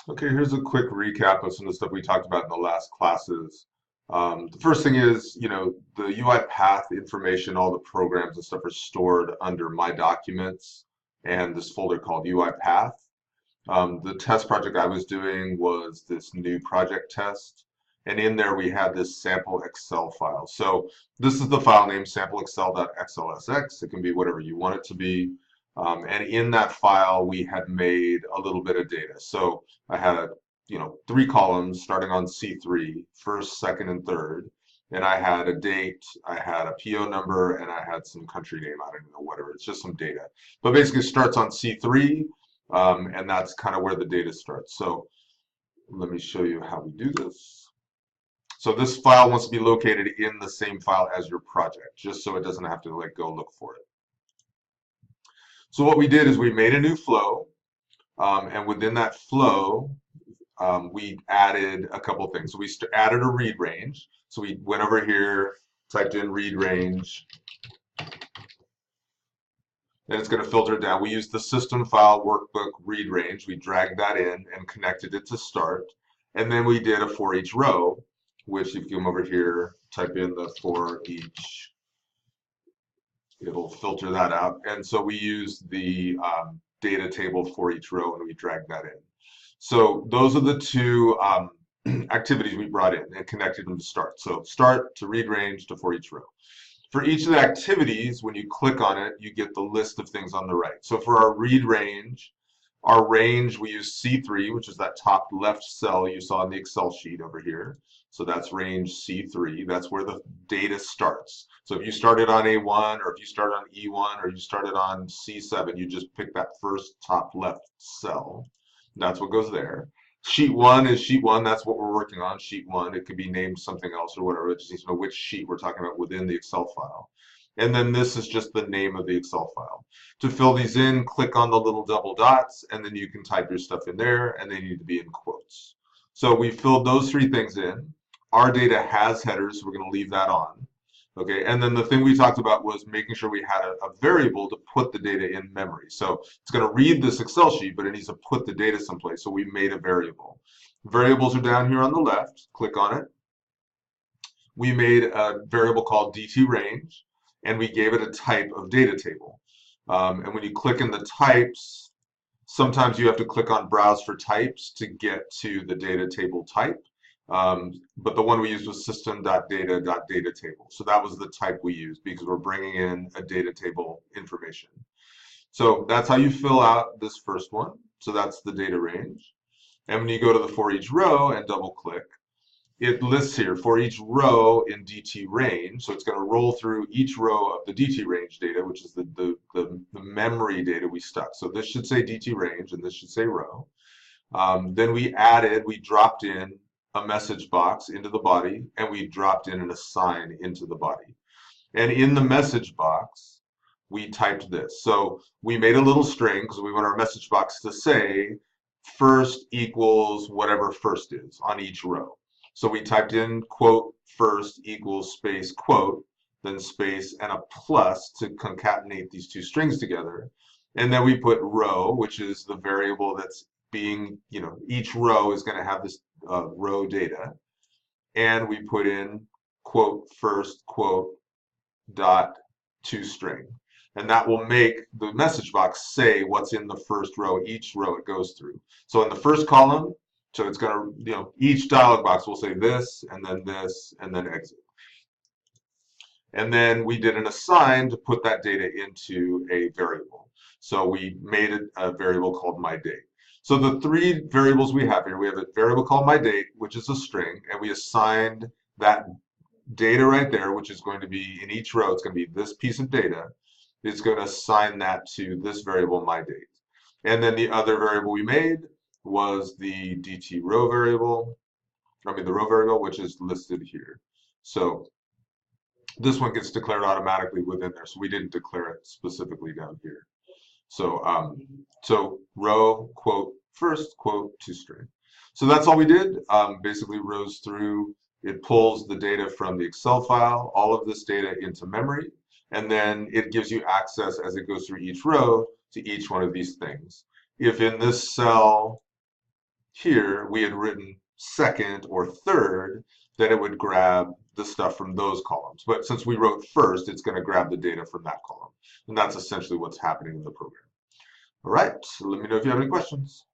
Okay, here's a quick recap of some of the stuff we talked about in the last classes. The first thing is, the UI path information, all the programs and stuff are stored under My Documents and this folder called UI path. The test project I was doing was this new project test, and in there we had this sample Excel file. So this is the file name sampleexcel.xlsx. It can be whatever you want it to be. And in that file, we had made a little bit of data. So I had three columns starting on C3, first, second, and third. And I had a date, I had a PO number, and I had some country name. I don't know, whatever. It's just some data. But basically, it starts on C3, and that's kind of where the data starts. So let me show you how we do this. So this file wants to be located in the same file as your project, just so it doesn't have to go look for it. So what we did is we made a new flow, and within that flow, we added a couple things. So we added a read range. So we went over here, typed in read range, and it's going to filter it down. We used the system file workbook read range. We dragged that in and connected it to start. And then we did a for each row, which if you come over here, type in the for each, it'll filter that out. And so we used the data table for each row and we dragged that in. So those are the two activities we brought in and connected them to start. So start to read range to for each row. For each of the activities, when you click on it, you get the list of things on the right. So for our read range, our range, we use C3, which is that top left cell you saw in the Excel sheet over here. So that's range C3. That's where the data starts. So if you started on A1, or if you started on E1, or you started on C7, you just pick that first top left cell. That's what goes there. Sheet 1 is sheet 1. That's what we're working on, sheet 1. It could be named something else or whatever. It just needs to know which sheet we're talking about within the Excel file. And then this is just the name of the Excel file. To fill these in, click on the little double dots, and then you can type your stuff in there, and they need to be in quotes. So we filled those three things in. Our data has headers, so we're going to leave that on. Okay, and then the thing we talked about was making sure we had a variable to put the data in memory. So it's going to read this Excel sheet, but it needs to put the data someplace. So we made a variable. Variables are down here on the left. Click on it. We made a variable called DT range, and we gave it a type of data table. And when you click in the types, sometimes you have to click on browse for types to get to the data table type. But the one we used was system.data.datatable. So that was the type we used because we're bringing in a data table information. So that's how you fill out this first one. So that's the data range. And when you go to the for each row and double click, it lists here for each row in DT range. So it's going to roll through each row of the DT range data, which is the memory data we stuck. So this should say DT range and this should say row. Then we dropped in a message box into the body, and we dropped in an assign into the body. And in the message box, we typed this. So we made a little string because we want our message box to say first equals whatever first is on each row. So we typed in quote first equals space quote, then space and a plus to concatenate these two strings together. And then we put row, which is the variable that's being, each row is going to have this row data, and we put in quote first quote dot toString, and that will make the message box say what's in the first row, each row it goes through. So in the first column, so it's going to, each dialog box will say this, and then exit. And then we did an assign to put that data into a variable. So we made a variable called myDate. So the three variables we have here, we have a variable called myDate, which is a string, and we assigned that data right there, which is going to be in each row, it's going to be this piece of data. It's going to assign that to this variable myDate. And then the other variable we made was the DT row variable, the row variable, which is listed here. So this one gets declared automatically within there, so we didn't declare it specifically down here. So row, quote, first, quote, toString. So that's all we did. Basically rows through, it pulls the data from the Excel file, all of this data into memory, and then it gives you access as it goes through each row to each one of these things. If in this cell here we had written second or third, then it would grab the stuff from those columns. But since we wrote first, it's going to grab the data from that column. And that's essentially what's happening in the program. All right, let me know if you have any questions.